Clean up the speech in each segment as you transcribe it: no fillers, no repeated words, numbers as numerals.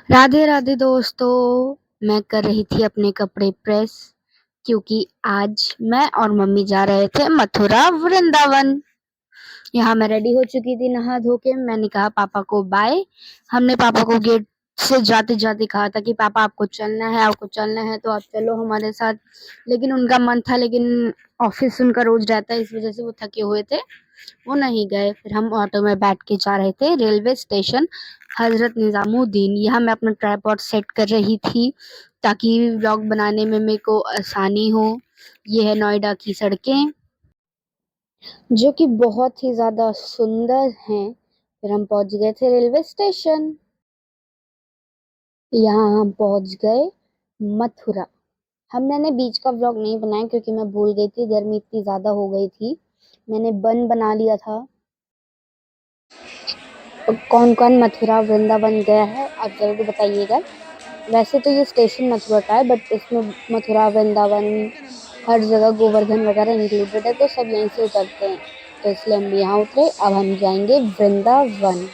राधे राधे दोस्तों। मैं कर रही थी अपने कपड़े प्रेस क्योंकि आज मैं और मम्मी जा रहे थे मथुरा वृंदावन। यहाँ मैं रेडी हो चुकी थी नहा धो के। मैंने कहा पापा को बाय। हमने पापा को गेट से जाते जाते कहा था कि पापा आपको चलना है तो आप चलो हमारे साथ। लेकिन उनका मन था, लेकिन ऑफिस उनका रोज रहता है, इस वजह से वो थके हुए थे, वो नहीं गए। फिर हम ऑटो में बैठ के जा रहे थे रेलवे स्टेशन हजरत निजामुद्दीन। यहाँ मैं अपना ट्राइपॉड सेट कर रही थी ताकि व्लॉग बनाने में मेरे को आसानी हो। ये है नोएडा की सड़कें जो कि बहुत ही ज्यादा सुंदर हैं। फिर हम पहुंच गए थे रेलवे स्टेशन। यहाँ हम पहुंच गए मथुरा। मैंने बीच का व्लॉग नहीं बनाया क्योंकि मैं भूल गई थी, गर्मी इतनी ज्यादा हो गई थी। मैंने बन बना लिया था। कौन कौन मथुरा वृंदावन गया है आप जल्दी बताइएगा। वैसे तो ये स्टेशन मथुरा का है, बट इसमें मथुरा वृंदावन हर जगह गोवर्धन वगैरह इंक्लूडेड है, तो सब यहीं से उतरते हैं। तो इसलिए हम यहाँ उतरे। अब हम जाएंगे वृंदावन।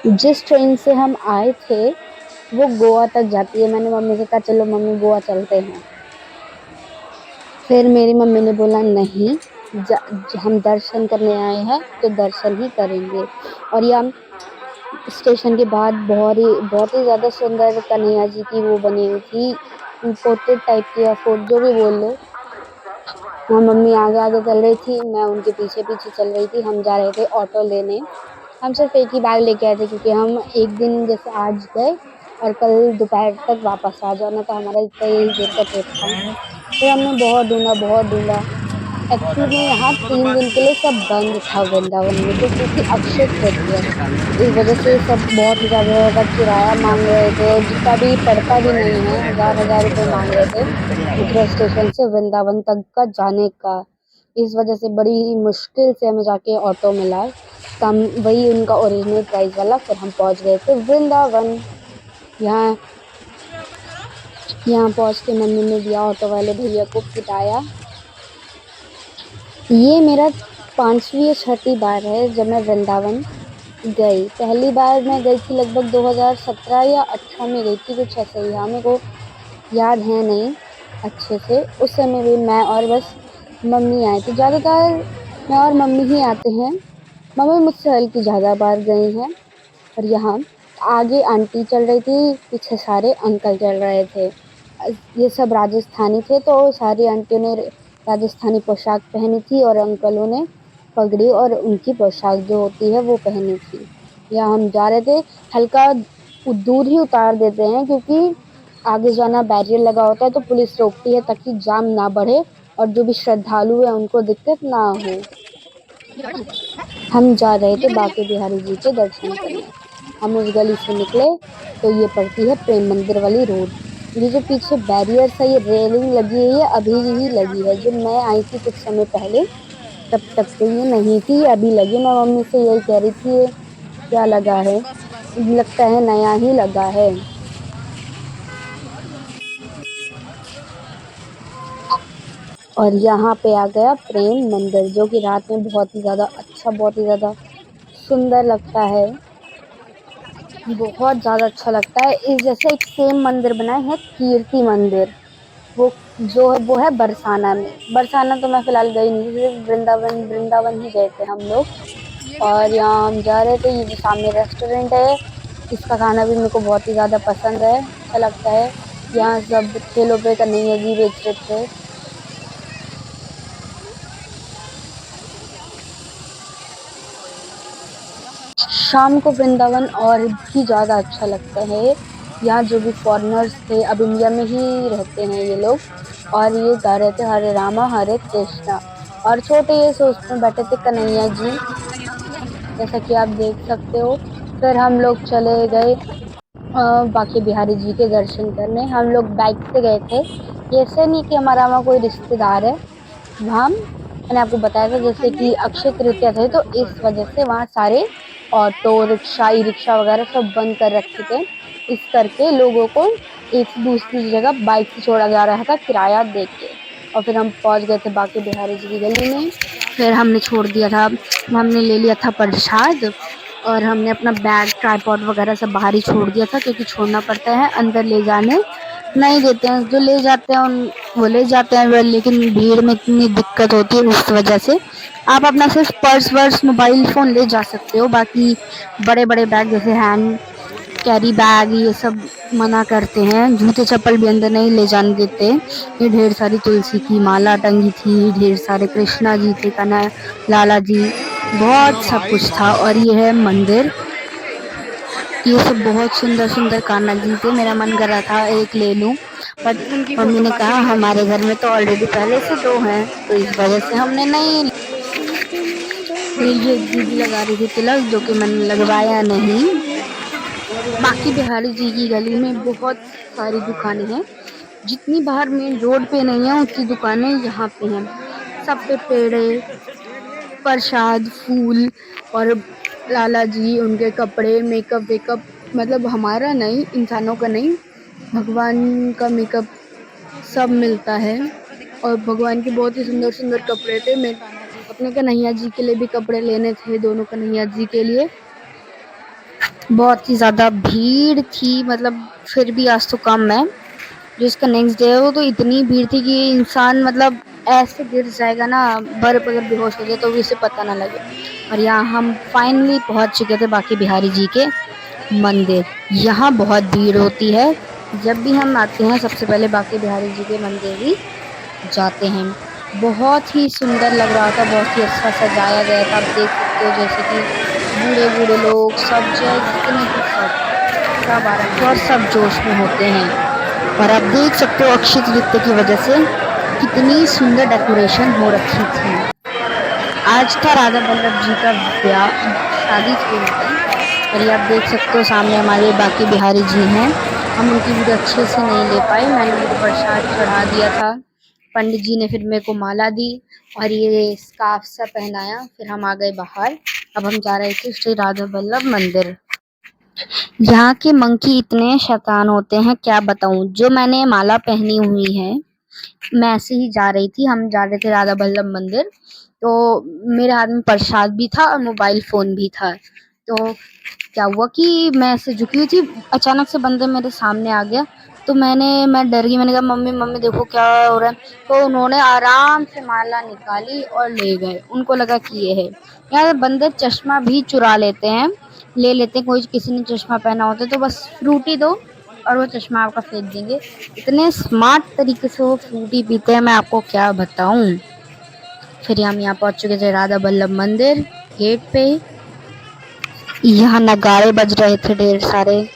जिस ट्रेन से हम आए थे वो गोवा तक जाती है। मैंने मम्मी से कहा चलो मम्मी गोवा चलते हैं। फिर मेरी मम्मी ने बोला नहीं, हम दर्शन करने आए हैं तो दर्शन ही करेंगे। और ये हम स्टेशन के बाद बहुत ही ज़्यादा सुंदर कन्हैया जी की वो बनी हुई थी, पोर्ट्रेट टाइप की या फोटो जो भी बोल लो। वहाँ मम्मी आगे आगे चल रही थी, मैं उनके पीछे पीछे चल रही थी। हम जा रहे थे ऑटो लेने। हम सिर्फ एक ही बैग लेके आए थे क्योंकि हम एक दिन जैसे आज गए और कल दोपहर तक वापस आ जाना, तो हमारा इतना ही देर का ट्रिप था। फिर हमने बहुत ढूंढा। एक्चुअली में यहाँ 3 दिन के लिए सब बंद था वृंदावन में, क्योंकि अक्षय तृतीया, इस वजह से सब बहुत ही ज़्यादा किराया मांग रहे थे और जितना भी पड़ता भी नहीं है, हजार रुपए मांग रहे थे मथुरा स्टेशन से वृंदावन तक का जाने का। इस वजह से बड़ी मुश्किल से हमें जाके ऑटो मिला, कम वही उनका ओरिजिनल प्राइस वाला। फिर हम पहुंच गए थे वृंदावन। यहाँ यहाँ पहुंच के मम्मी ने दिया ऑटो वाले भैया को पिटाया। ये मेरा 5वीं या 6ठी बार है जब मैं वृंदावन गई। पहली बार मैं गई थी लगभग 2017 या 18 में गई थी, कुछ ऐसे ही। हाँ, मेरे को याद है नहीं अच्छे से। उस समय भी मैं और बस मम्मी आए थे। ज़्यादातर मैं और मम्मी ही आते हैं। मम्मी मुझसे हल्की ज़्यादा बार गई हैं। और यहाँ आगे आंटी चल रही थी, पीछे सारे अंकल चल रहे थे। ये सब राजस्थानी थे, तो सारी आंटियों ने राजस्थानी पोशाक पहनी थी और अंकलों ने पगड़ी और उनकी पोशाक जो होती है वो पहनी थी। या हम जा रहे थे, हल्का दूर ही उतार देते हैं क्योंकि आगे जाना बैरियर लगा होता है, तो पुलिस रोकती है ताकि जाम ना बढ़े और जो भी श्रद्धालु है उनको दिक्कत ना हो। हम जा रहे थे बांके बिहारी जी के दर्शन करने। हम उस गली से निकले तो ये पड़ती है प्रेम मंदिर वाली रोड। ये जो पीछे बैरियर है, ये रेलिंग लगी है, ये अभी ही लगी है। जब मैं आई थी कुछ समय पहले तब तक तो ये नहीं थी, अभी लगी। मैं मम्मी से यही कह रही थी ये क्या लगा है, लगता है नया ही लगा है। और यहाँ पे आ गया प्रेम मंदिर, जो कि रात में बहुत ही ज़्यादा अच्छा, बहुत ही ज़्यादा सुंदर लगता है। बहुत ज़्यादा अच्छा लगता है। इस जैसे एक सेम मंदिर बना है कीर्ति मंदिर, वो जो है वो है बरसाना में। बरसाना तो मैं फिलहाल गई नहीं, सिर्फ वृंदावन ही गए थे हम लोग। और यहाँ हम जा रहे थे। ये जो सामने रेस्टोरेंट है, इसका खाना भी मेरे को बहुत ही ज़्यादा पसंद है, अच्छा लगता है। यहाँ सब ठेलों पे कन्हैया जी बेच रहे थे। शाम को वृंदावन और भी ज़्यादा अच्छा लगता है। यहाँ जो भी फॉरेनर्स थे, अब इंडिया में ही रहते हैं ये लोग, और ये गा रहे थे हरे रामा हरे कृष्णा। और छोटे ये से उसमें बैठे थे कन्हैया जी, जैसा कि आप देख सकते हो। फिर हम लोग चले गए बांके बिहारी जी के दर्शन करने। हम लोग बाइक से गए थे। ये ऐसे नहीं कि हमारा वहाँ कोई रिश्तेदार है। वहाँ मैंने आपको बताया था जैसे कि अक्षय तृतीया थे, तो इस वजह से वहाँ सारे ऑटो रिक्शा ई रिक्शा वगैरह सब बंद कर रखे थे। इस करके लोगों को एक से दूसरी जगह बाइक से छोड़ा जा रहा था किराया दे के। और फिर हम पहुँच गए थे बांके बिहारी जी की गली में। फिर हमने छोड़ दिया था, हमने ले लिया था प्रसाद। और हमने अपना बैग ट्राइपॉड वगैरह सब बाहर ही छोड़ दिया था, क्योंकि छोड़ना पड़ता है, अंदर ले जाने नहीं देते हैं। जो ले जाते हैं वो ले जाते हैं, लेकिन भीड़ में इतनी दिक्कत होती है, उस वजह से आप अपना सिर्फ पर्स वर्स मोबाइल फ़ोन ले जा सकते हो। बाकी बड़े बड़े बैग जैसे हैंड कैरी बैग ये सब मना करते हैं। जूते चप्पल भी अंदर नहीं ले जाने देते। ये ढेर सारी तुलसी की माला टंगी थी, ढेर सारे कृष्णा जी थे, कन्हैया लाला जी, बहुत सब कुछ था। और ये है मंदिर, ये सब बहुत सुंदर सुंदर कान्हा जी थे। मेरा मन कर रहा था एक ले लूं, बट मम्मी ने कहा हमारे घर में तो ऑलरेडी पहले से 2 हैं, तो इस वजह से हमने नहीं। ये दीदी लगा रही थी तिलक, जो कि मैंने लगवाया नहीं। बाकी बिहारी जी की गली में बहुत सारी दुकानें हैं, जितनी बाहर मेन रोड पे नहीं है उतनी दुकानें यहाँ पे हैं। सब पे पेड़े, प्रसाद, फूल और लाला जी उनके कपड़े, मेकअप वेकअप, मतलब हमारा नहीं, इंसानों का नहीं, भगवान का मेकअप सब मिलता है। और भगवान के बहुत ही सुंदर सुंदर कपड़े थे। मैं अपने कन्हैया जी के लिए भी कपड़े लेने थे, दोनों कन्हैया जी के लिए। बहुत ही ज़्यादा भीड़ थी, मतलब फिर भी आज तो कम है। जो इसका नेक्स्ट डे है वो तो इतनी भीड़ थी कि इंसान मतलब ऐसे गिर जाएगा ना, बर्फ अगर बेहोश हो जाए तो भी उसे पता ना लगे। और यहाँ हम फाइनली पहुँच चुके थे बांके बिहारी जी के मंदिर। यहाँ बहुत भीड़ होती है, जब भी हम आते हैं सबसे पहले बांके बिहारी जी के मंदिर ही जाते हैं। बहुत ही सुंदर लग रहा था, बहुत ही अच्छा सजाया गया था। आप देख सकते हो जैसे कि बूढ़े बूढ़े लोग सब जो जितने भी सब आ रखे और सब जोश में होते हैं। और आप देख सकते हो अक्षय तृतीया की वजह से कितनी सुंदर डेकोरेशन हो रखी थी। आज था राधा वल्लभ जी का शादी थी उनकी। और ये आप देख सकते हो सामने हमारे बांके बिहारी जी हैं। हम उनकी वीडियो अच्छे से नहीं ले पाए, मैंने उनको प्रसाद चढ़ा दिया था। पंडित जी ने फिर मेरे को माला दी और ये स्कार्फ सा पहनाया, फिर हम आ गए बाहर। अब हम जा रहे थे श्री राधा वल्लभ मंदिर। यहाँ के मंकी इतने शैतान होते हैं, क्या बताऊं। जो मैंने माला पहनी हुई है, मैं ऐसे ही जा रही थी, हम जा रहे थे राधा वल्लभ मंदिर, तो मेरे हाथ में प्रसाद भी था और मोबाइल फोन भी था। तो क्या हुआ कि मैं ऐसे झुकी हुई थी, अचानक से बंदर मेरे सामने आ गया, तो मैं डर गई। मैंने कहा मम्मी मम्मी देखो क्या हो रहा है। तो उन्होंने आराम से माला निकाली और ले गए, उनको लगा कि ये है। यार बंदर चश्मा भी चुरा लेते हैं, ले लेते हैं। कोई किसी ने चश्मा पहना होता है तो बस फ्रूटी दो और वो चश्मा आपका फेंक देंगे। इतने स्मार्ट तरीके से वो फ्रूटी पीते हैं, मैं आपको क्या बताऊं। फिर हम यहाँ पहुंच चुके थे राधा वल्लभ मंदिर गेट पे। यहाँ नगाड़े बज रहे थे ढेर सारे,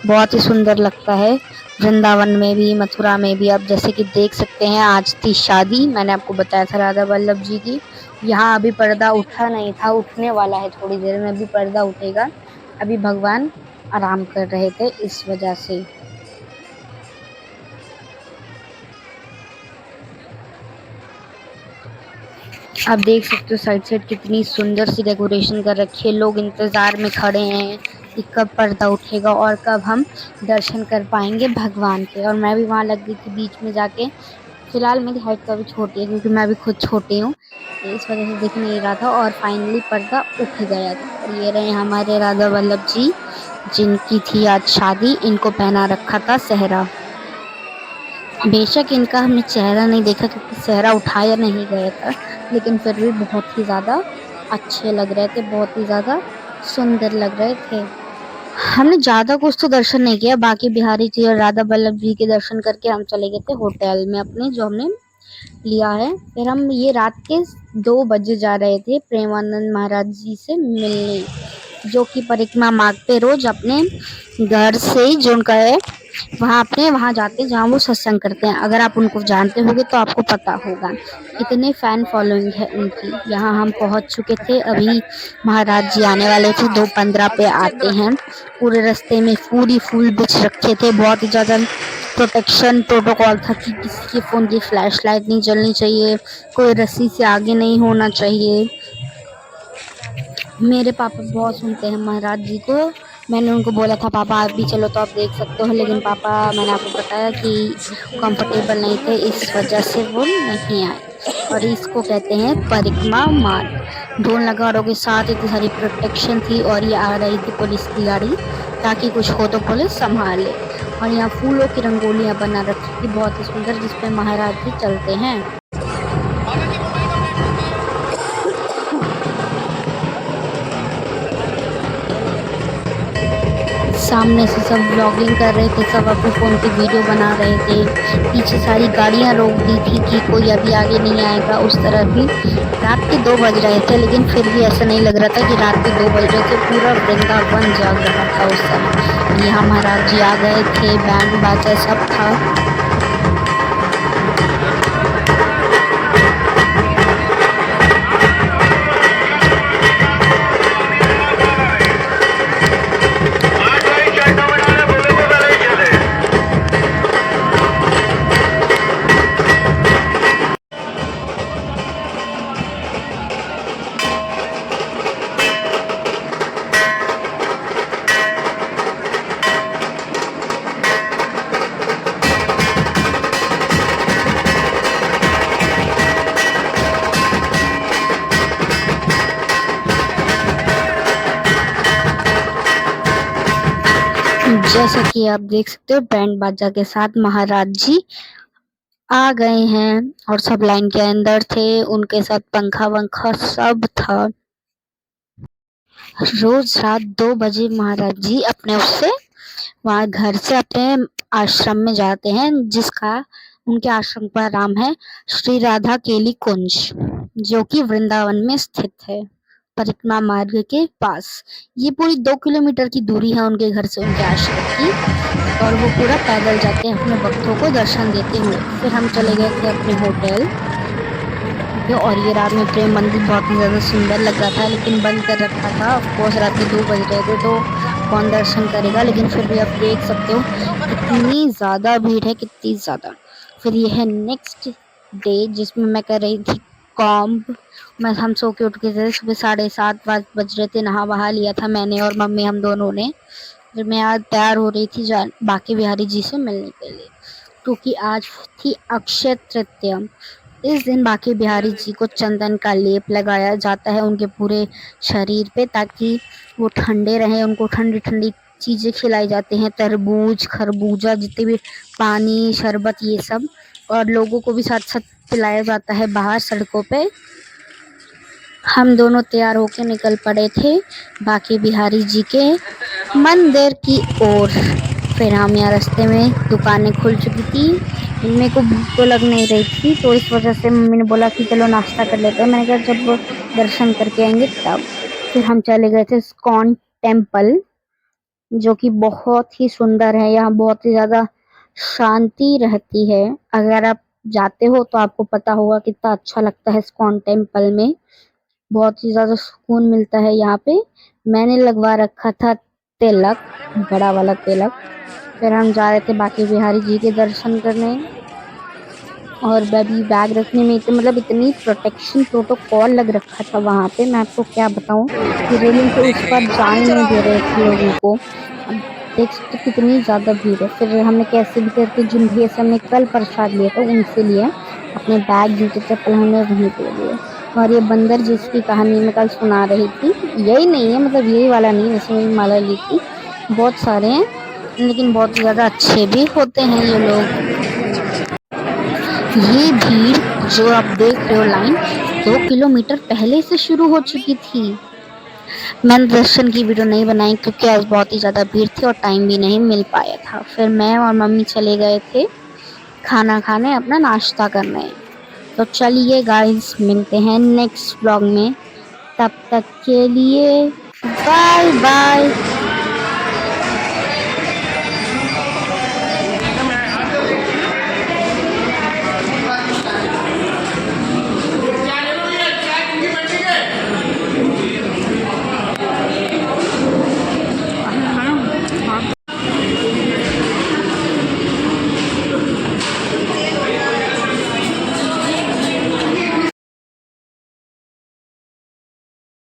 बहुत ही सुंदर लगता है। वृंदावन में भी मथुरा में भी आप जैसे कि देख सकते हैं, आज थी शादी, मैंने आपको बताया था राधा वल्लभ जी की। यहाँ अभी पर्दा उठा नहीं था, उठने वाला है थोड़ी देर में, अभी पर्दा उठेगा। अभी भगवान आराम कर रहे थे इस वजह से। आप देख सकते हो साइड साइड कितनी सुंदर सी डेकोरेशन कर रखी है। लोग इंतजार में खड़े हैं कि कब पर्दा उठेगा और कब हम दर्शन कर पाएंगे भगवान के। और मैं भी वहाँ लग गई थी बीच में जाके। फिलहाल मेरी हाइट तो अभी छोटी है, क्योंकि मैं भी खुद छोटी हूँ, तो इस वजह से दिख नहीं रहा था। और फाइनली पर्दा उठ गया था। और ये रहे हमारे राधा वल्लभ जी, जिनकी थी आज शादी, इनको पहना रखा था सेहरा। बेशक इनका हमने चेहरा नहीं देखा, क्योंकि सेहरा उठाया नहीं गया था, लेकिन फिर भी बहुत ही ज़्यादा अच्छे लग रहे थे, बहुत ही ज़्यादा सुंदर लग रहे थे। हमने ज़्यादा कुछ तो दर्शन नहीं किया, बांके बिहारी जी और राधा वल्लभ जी के दर्शन करके हम चले गए थे होटल में अपने, जो हमने लिया है। फिर हम ये रात के 2 बजे जा रहे थे प्रेमानंद महाराज जी से मिलने, जो कि परिक्रमा मार्ग रोज अपने घर से जो उनका है वहाँ जाते हैं जहाँ वो सत्संग करते हैं। अगर आप उनको जानते होगे तो आपको पता होगा, इतने फैन फॉलोइंग है उनकी। यहाँ हम पहुँच चुके थे, अभी महाराज जी आने वाले थे, 2:15 पे आते हैं। पूरे रास्ते में पूरी फूल बिछ रखे थे, बहुत ही ज़्यादा प्रोटेक्शन प्रोटोकॉल था कि किसी के फ़ोन की फ्लैश लाइट नहीं जलनी चाहिए, कोई रस्सी से आगे नहीं होना चाहिए। मेरे पापा बहुत सुनते हैं महाराज जी को। मैंने उनको बोला था पापा आप भी चलो, तो आप देख सकते हो, लेकिन पापा मैंने आपको बताया कि कंफर्टेबल नहीं थे, इस वजह से वो नहीं आए। और इसको कहते हैं परिक्रमा मार्ग। ढोल नगाड़ों के साथ इतनी सारी प्रोटेक्शन थी और ये आ रही थी पुलिस की गाड़ी ताकि कुछ हो तो पुलिस संभाले। और यहाँ फूलों की रंगोलियाँ बना रखी थी बहुत ही सुंदर, जिसपे महाराज जी चलते हैं। सामने से सब व्लॉगिंग कर रहे थे, सब अपने फ़ोन की वीडियो बना रहे थे। पीछे सारी गाड़ियाँ रोक दी थी कि कोई अभी आगे नहीं आएगा। उस तरह भी रात के 2 बज रहे थे, लेकिन फिर भी ऐसा नहीं लग रहा था कि रात के 2 बज रहे थे। पूरा वृंदावन जाग रहा था उस समय। यहाँ महाराज जी आ गए थे, बैंड बाजा सब था। जैसा कि आप देख सकते हो, बैंड बाजा के साथ महाराज जी आ गए हैं और सब लाइन के अंदर थे। उनके साथ पंखा वंखा सब था। रोज रात 2 बजे महाराज जी अपने उससे वहाँ घर से अपने आश्रम में जाते हैं, जिसका उनके आश्रम का नाम है श्री राधा केली कुंज, जो कि वृंदावन में स्थित है, परिक्रमा मार्ग के पास। ये पूरी 2 किलोमीटर की दूरी है उनके घर से उनके आश्रम की, और वो पूरा पैदल जाते हैं अपने भक्तों को दर्शन देते हुए। फिर हम चले गए थे अपने होटल, और ये रात में प्रेम मंदिर बहुत ही ज़्यादा सुंदर लग रहा था, लेकिन बंद कर रखा था। ऑफकोर्स रात के 2 बज रहे थे तो कौन दर्शन करेगा, लेकिन फिर भी आप देख सकते हो कितनी ज़्यादा भीड़ है, कितनी ज़्यादा। फिर ये है नेक्स्ट डे, जिसमें मैं कर रही थी कॉम्ब। हम सो के उठ गए थे, सुबह 7:30 बज रहे थे। नहा वहा लिया था मैंने और मम्मी, हम दोनों ने। फिर मैं आज तैयार हो रही थी बांके बिहारी जी से मिलने के लिए, क्योंकि आज थी अक्षय तृतीया। इस दिन बांके बिहारी जी को चंदन का लेप लगाया जाता है उनके पूरे शरीर पे, ताकि वो ठंडे रहें। उनको ठंडी ठंडी चीज़ें खिलाई जाती हैं, तरबूज, खरबूजा, जितने भी पानी, शरबत, ये सब। और लोगों को भी साथ साथ पिलाया जाता है बाहर सड़कों पे। हम दोनों तैयार होकर निकल पड़े थे बांके बिहारी जी के मंदिर की ओर। फिर हम यहाँ रास्ते में दुकानें खुल चुकी थी। मेरे को भूख तो लग नहीं रही थी, तो इस वजह से मम्मी ने बोला कि चलो नाश्ता कर लेते हैं। मैंने कहा जब दर्शन करके आएंगे तब। फिर हम चले गए थे इस्कॉन टेम्पल, जो कि बहुत ही सुंदर है। यहाँ बहुत ही ज़्यादा शांति रहती है। अगर आप जाते हो तो आपको पता होगा कितना अच्छा लगता है इस्कॉन टेम्पल में। बहुत ही ज़्यादा सुकून मिलता है यहाँ पे। मैंने लगवा रखा था तिलक, बड़ा वाला तिलक। फिर हम जा रहे थे बांके बिहारी जी के दर्शन करने, और बैग रखने में इतनी प्रोटेक्शन प्रोटोकॉल लग रखा था वहाँ पे, मैं आपको क्या बताऊँ कि रेलिंग के उस पर जाने नहीं दे रहे थे लोगों को। अब देख सकते कितनी ज़्यादा भीड़ है। फिर हमने कैसे भी करके जिन भैया से हमने कल प्रसाद लिया था उनसे लिए अपने बैग, जूते, चप्पल हमने वहीं पे लिए। और ये बंदर जिसकी कहानी मैं कल सुना रही थी, यही नहीं है, मतलब यही वाला नहीं, जैसे मेरी माला ली थी, बहुत सारे हैं, लेकिन बहुत ज़्यादा अच्छे भी होते हैं ये लोग। ये भीड़ जो आप देख रहे हो लाइन 2 किलोमीटर पहले से शुरू हो चुकी थी। मैंने दर्शन की वीडियो नहीं बनाई क्योंकि आज बहुत ही ज़्यादा भीड़ थी और टाइम भी नहीं मिल पाया था। फिर मैं और मम्मी चले गए थे खाना खाने, अपना नाश्ता करने। तो चलिए गाइस, मिलते हैं नेक्स्ट व्लॉग में। तब तक के लिए बाय बाय।